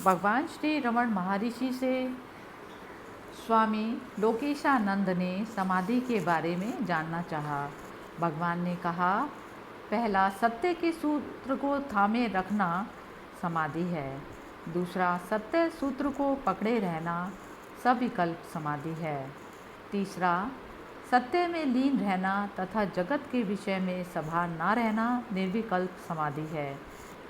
भगवान श्री रमण महर्षि से स्वामी लोकेशानंद ने समाधि के बारे में जानना चाहा। भगवान ने कहा, पहला सत्य के सूत्र को थामे रखना समाधि है। दूसरा सत्य सूत्र को पकड़े रहना सविकल्प समाधि है। तीसरा सत्य में लीन रहना तथा जगत के विषय में सभान न रहना निर्विकल्प समाधि है।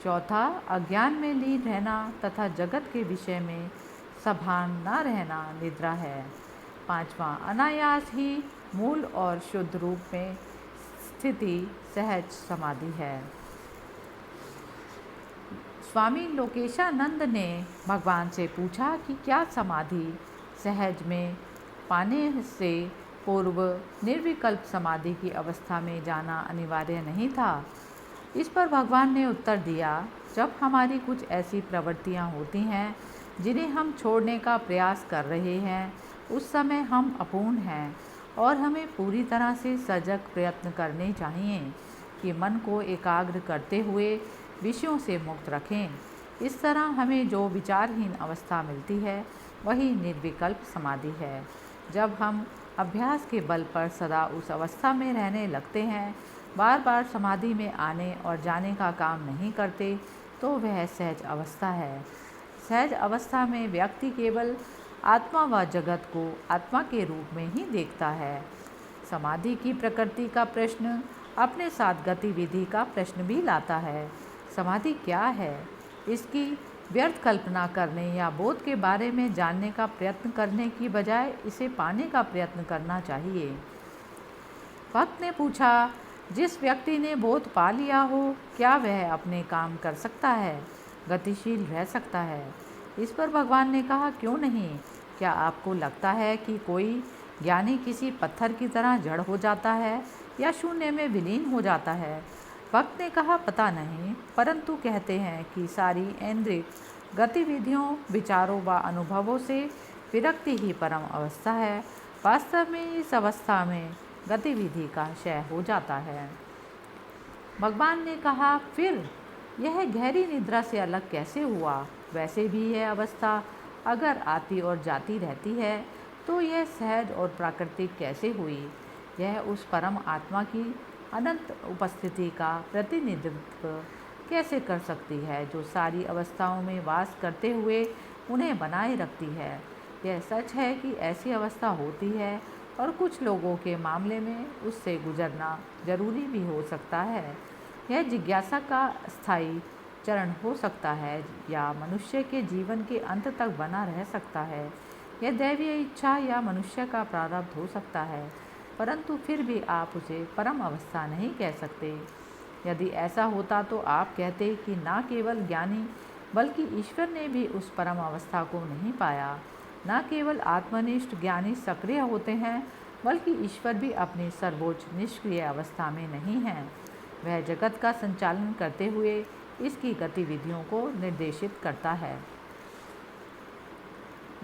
चौथा अज्ञान में लीन रहना तथा जगत के विषय में सभान न रहना निद्रा है। पांचवा अनायास ही मूल और शुद्ध रूप में स्थिति सहज समाधि है। स्वामी लोकेशानंद ने भगवान से पूछा कि क्या समाधि सहज में पाने से पूर्व निर्विकल्प समाधि की अवस्था में जाना अनिवार्य नहीं था। इस पर भगवान ने उत्तर दिया, जब हमारी कुछ ऐसी प्रवृत्तियां होती हैं जिन्हें हम छोड़ने का प्रयास कर रहे हैं, उस समय हम अपूर्ण हैं और हमें पूरी तरह से सजग प्रयत्न करने चाहिए कि मन को एकाग्र करते हुए विषयों से मुक्त रखें। इस तरह हमें जो विचारहीन अवस्था मिलती है वही निर्विकल्प समाधि है। जब हम अभ्यास के बल पर सदा उस अवस्था में रहने लगते हैं, बार बार समाधि में आने और जाने का काम नहीं करते, तो वह सहज अवस्था है। सहज अवस्था में व्यक्ति केवल आत्मा व जगत को आत्मा के रूप में ही देखता है। समाधि की प्रकृति का प्रश्न अपने साथ गतिविधि का प्रश्न भी लाता है। समाधि क्या है, इसकी व्यर्थ कल्पना करने या बोध के बारे में जानने का प्रयत्न करने की बजाय इसे पाने का प्रयत्न करना चाहिए। भक्त ने पूछा, जिस व्यक्ति ने बोध पा लिया हो, क्या वह अपने काम कर सकता है, गतिशील रह सकता है? इस पर भगवान ने कहा, क्यों नहीं? क्या आपको लगता है कि कोई ज्ञानी किसी पत्थर की तरह जड़ हो जाता है या शून्य में विलीन हो जाता है? भक्त ने कहा, पता नहीं, परंतु कहते हैं कि सारी इंद्रिय गतिविधियों, विचारों व अनुभवों से विरक्ति ही परम अवस्था है। वास्तव में इस अवस्था में गतिविधि का क्षय हो जाता है। भगवान ने कहा, फिर यह गहरी निद्रा से अलग कैसे हुआ? वैसे भी यह अवस्था अगर आती और जाती रहती है तो यह सहज और प्राकृतिक कैसे हुई? यह उस परम आत्मा की अनंत उपस्थिति का प्रतिनिधित्व कैसे कर सकती है जो सारी अवस्थाओं में वास करते हुए उन्हें बनाए रखती है? यह सच है कि ऐसी अवस्था होती है और कुछ लोगों के मामले में उससे गुजरना जरूरी भी हो सकता है। यह जिज्ञासा का स्थायी चरण हो सकता है या मनुष्य के जीवन के अंत तक बना रह सकता है। यह दैवीय इच्छा या मनुष्य का प्रारब्ध हो सकता है, परंतु फिर भी आप उसे परम अवस्था नहीं कह सकते। यदि ऐसा होता तो आप कहते कि न केवल ज्ञानी बल्कि ईश्वर ने भी उस परम अवस्था को नहीं पाया। न केवल आत्मनिष्ठ ज्ञानी सक्रिय होते हैं, बल्कि ईश्वर भी अपनी सर्वोच्च निष्क्रिय अवस्था में नहीं है। वह जगत का संचालन करते हुए इसकी गतिविधियों को निर्देशित करता है।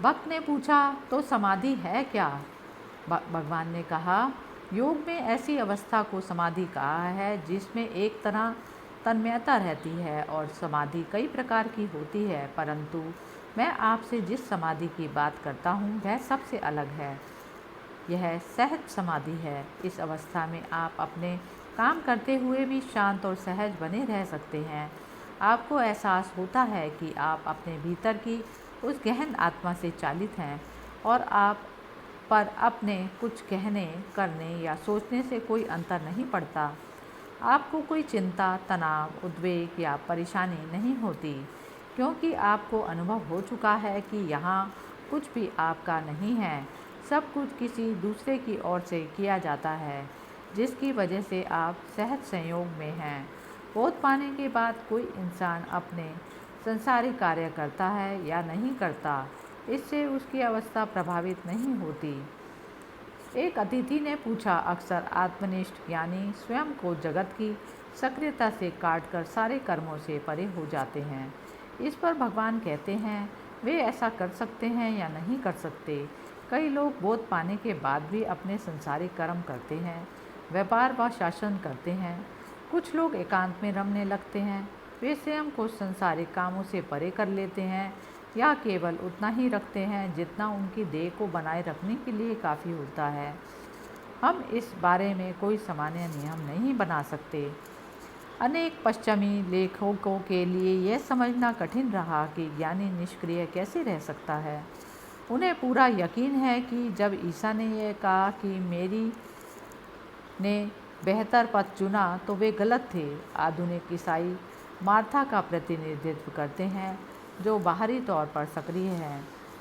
भक्त ने पूछा, तो समाधि है क्या? भगवान ने कहा, योग में ऐसी अवस्था को समाधि कहा है जिसमें एक तरह तन्मयता रहती है और समाधि कई प्रकार की होती है, परंतु मैं आपसे जिस समाधि की बात करता हूँ वह सबसे अलग है। यह सहज समाधि है। इस अवस्था में आप अपने काम करते हुए भी शांत और सहज बने रह सकते हैं। आपको एहसास होता है कि आप अपने भीतर की उस गहन आत्मा से चालित हैं और आप पर अपने कुछ कहने, करने या सोचने से कोई अंतर नहीं पड़ता। आपको कोई चिंता, तनाव, उद्वेग या परेशानी नहीं होती, क्योंकि आपको अनुभव हो चुका है कि यहाँ कुछ भी आपका नहीं है। सब कुछ किसी दूसरे की ओर से किया जाता है, जिसकी वजह से आप सहज संयोग में हैं। बोध पाने के बाद कोई इंसान अपने संसारिक कार्य करता है या नहीं करता, इससे उसकी अवस्था प्रभावित नहीं होती। एक अतिथि ने पूछा, अक्सर आत्मनिष्ठ ज्ञानी स्वयं को जगत की सक्रियता से काटकर सारे कर्मों से परे हो जाते हैं। इस पर भगवान कहते हैं, वे ऐसा कर सकते हैं या नहीं कर सकते। कई लोग बोध पाने के बाद भी अपने संसारिक कर्म करते हैं, व्यापार व शासन करते हैं। कुछ लोग एकांत में रमने लगते हैं, वे स्वयं को संसारिक कामों से परे कर लेते हैं। या केवल उतना ही रखते हैं जितना उनकी देह को बनाए रखने के लिए काफ़ी होता है। हम इस बारे में कोई सामान्य नियम नहीं बना सकते। अनेक पश्चिमी लेखकों के लिए यह समझना कठिन रहा कि ज्ञानी निष्क्रिय कैसे रह सकता है। उन्हें पूरा यकीन है कि जब ईसा ने यह कहा कि मेरी ने बेहतर पथ चुना तो वे गलत थे। आधुनिक ईसाई मार्था का प्रतिनिधित्व करते हैं, जो बाहरी तौर पर सक्रिय है।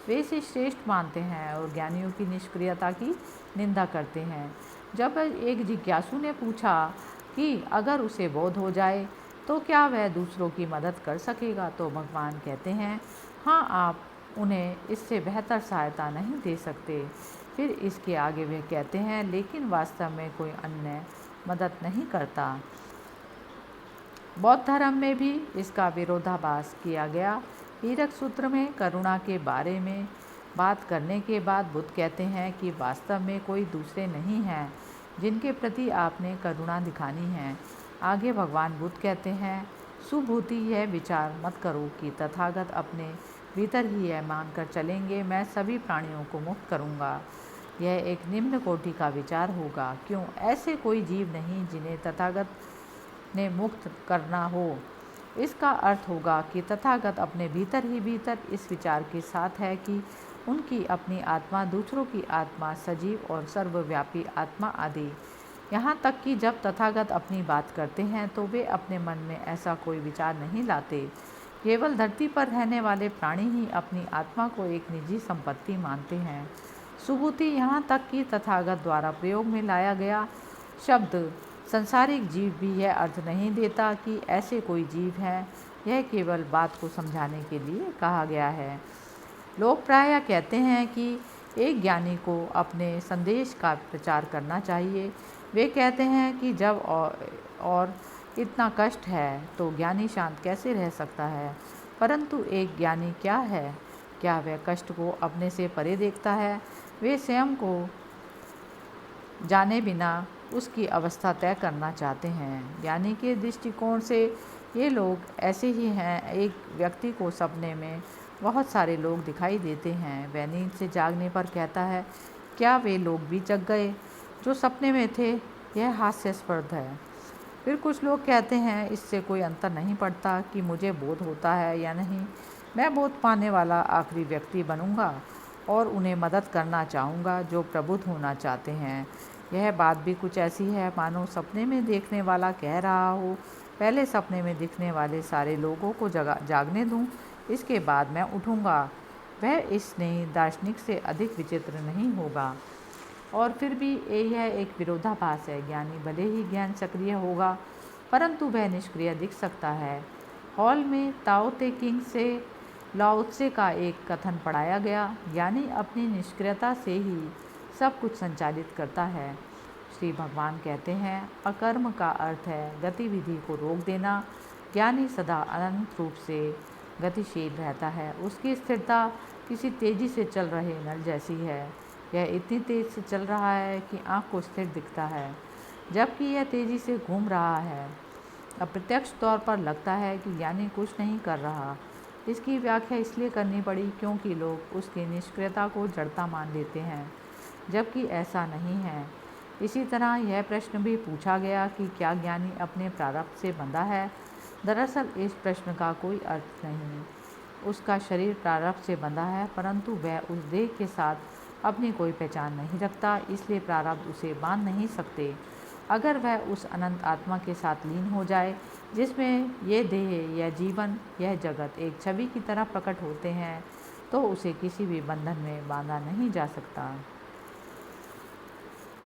वे इसे श्रेष्ठ मानते हैं और ज्ञानियों की निष्क्रियता की निंदा करते हैं। जब एक जिज्ञासु ने पूछा कि अगर उसे बोध हो जाए तो क्या वह दूसरों की मदद कर सकेगा, तो भगवान कहते हैं, हाँ, आप उन्हें इससे बेहतर सहायता नहीं दे सकते। फिर इसके आगे वे कहते हैं, लेकिन वास्तव में कोई अन्य मदद नहीं करता। बौद्ध धर्म में भी इसका विरोधाभास किया गया। हीरक सूत्र में करुणा के बारे में बात करने के बाद बुद्ध कहते हैं कि वास्तव में कोई दूसरे नहीं हैं जिनके प्रति आपने करुणा दिखानी है। आगे भगवान बुद्ध कहते हैं, सुबुद्धि यह विचार मत करो कि तथागत अपने भीतर ही यह मानकर चलेंगे, मैं सभी प्राणियों को मुक्त करूँगा। यह एक निम्न कोटि का विचार होगा। क्यों? ऐसे कोई जीव नहीं जिन्हें तथागत ने मुक्त करना हो। इसका अर्थ होगा कि तथागत अपने भीतर ही भीतर इस विचार के साथ है कि उनकी अपनी आत्मा, दूसरों की आत्मा, सजीव और सर्वव्यापी आत्मा आदि। यहाँ तक कि जब तथागत अपनी बात करते हैं तो वे अपने मन में ऐसा कोई विचार नहीं लाते। केवल धरती पर रहने वाले प्राणी ही अपनी आत्मा को एक निजी संपत्ति मानते हैं। सुबुद्धि यहाँ तक कि तथागत द्वारा प्रयोग में लाया गया शब्द संसारिक जीव भी यह अर्थ नहीं देता कि ऐसे कोई जीव है। यह केवल बात को समझाने के लिए कहा गया है। लोग प्रायः कहते हैं कि एक ज्ञानी को अपने संदेश का प्रचार करना चाहिए। वे कहते हैं कि जब और इतना कष्ट है तो ज्ञानी शांत कैसे रह सकता है। परंतु एक ज्ञानी क्या है? क्या वह कष्ट को अपने से परे देखता है? वे स्वयं को जाने बिना उसकी अवस्था तय करना चाहते हैं। ज्ञानी के दृष्टिकोण से ये लोग ऐसे ही हैं। एक व्यक्ति को सपने में बहुत सारे लोग दिखाई देते हैं। वह नींद से जागने पर कहता है, क्या वे लोग भी जग गए जो सपने में थे? यह हास्यास्पद है। फिर कुछ लोग कहते हैं, इससे कोई अंतर नहीं पड़ता कि मुझे बोध होता है या नहीं। मैं बोध पाने वाला आखिरी व्यक्ति बनूंगा और उन्हें मदद करना चाहूँगा जो प्रबुद्ध होना चाहते हैं। यह बात भी कुछ ऐसी है मानो सपने में देखने वाला कह रहा हो, पहले सपने में दिखने वाले सारे लोगों को जागने दूं, इसके बाद मैं उठूँगा। वह इस नई दार्शनिक से अधिक विचित्र नहीं होगा। और फिर भी यह एक विरोधाभास है। ज्ञानी भले ही ज्ञान सक्रिय होगा परंतु वह निष्क्रिय दिख सकता है। हॉल में ताओ ते किंग से लाओ त्से का एक कथन पढ़ाया गया, ज्ञानी अपनी निष्क्रियता से ही सब कुछ संचालित करता है। श्री भगवान कहते हैं, अकर्म का अर्थ है गतिविधि को रोक देना। ज्ञानी सदा अनंत रूप से गतिशील रहता है। उसकी स्थिरता किसी तेजी से चल रहे नल जैसी है। यह इतनी तेज से चल रहा है कि आँख को स्थिर दिखता है, जबकि यह तेज़ी से घूम रहा है। अप्रत्यक्ष तौर पर लगता है कि ज्ञानी कुछ नहीं कर रहा। इसकी व्याख्या इसलिए करनी पड़ी क्योंकि लोग उसकी निष्क्रियता को जड़ता मान लेते हैं, जबकि ऐसा नहीं है। इसी तरह यह प्रश्न भी पूछा गया कि क्या ज्ञानी अपने प्रारब्ध से बंधा है। दरअसल इस प्रश्न का कोई अर्थ नहीं। उसका शरीर प्रारब्ध से बंधा है, परंतु वह उस देह के साथ अपनी कोई पहचान नहीं रखता, इसलिए प्रारब्ध उसे बांध नहीं सकते। अगर वह उस अनंत आत्मा के साथ लीन हो जाए जिसमें यह देह, यह जीवन, यह जगत एक छवि की तरह प्रकट होते हैं, तो उसे किसी भी बंधन में बांधा नहीं जा सकता।